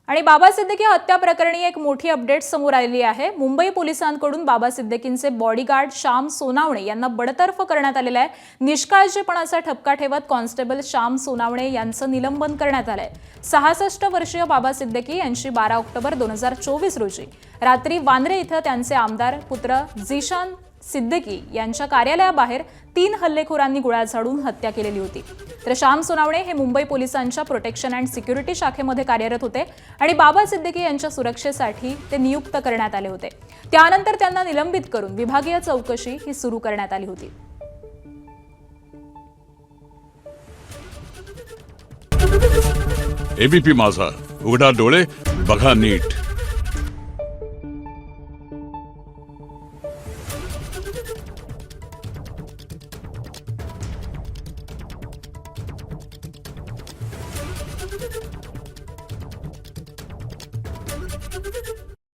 आणि बाबा सिद्दीकी हत्या प्रकरणी एक मोठी अपडेट समोर आलेली आहे। मुंबई पोलिसांकडून बाबा सिद्दीकींचे बॉडीगार्ड श्याम सोनावणे यांना बडतर्फ करण्यात आलेला आहे। निष्काळजीपणाचा ठपका ठेवत कॉन्स्टेबल श्याम सोनावणे यांचं निलंबन करण्यात आलंय। 66 वर्षीय बाबा सिद्दीकी यांची 12 ऑक्टोबर 2024 रोजी रात्री वांद्रे इथं त्यांचे आमदार पुत्र झिशान सिद्दीकी यांच्या कार्यालयाबाहेर 3 हल्लेखोरांनी गोळ्या झाडून हत्या केलेली होती। तर श्याम सोनावणे हे मुंबई पोलिसांच्या प्रोटेक्शन अँड सिक्युरिटी शाखेमध्ये कार्यरत होते आणि बाबा सिद्दीकी यांच्या सुरक्षेसाठी ते नियुक्त करण्यात आले होते। त्यानंतर त्यांना निलंबित करून विभागीय चौकशी ही सुरू करण्यात आली होती। एबीपी माझा, उघडा डोळे बघा नीट।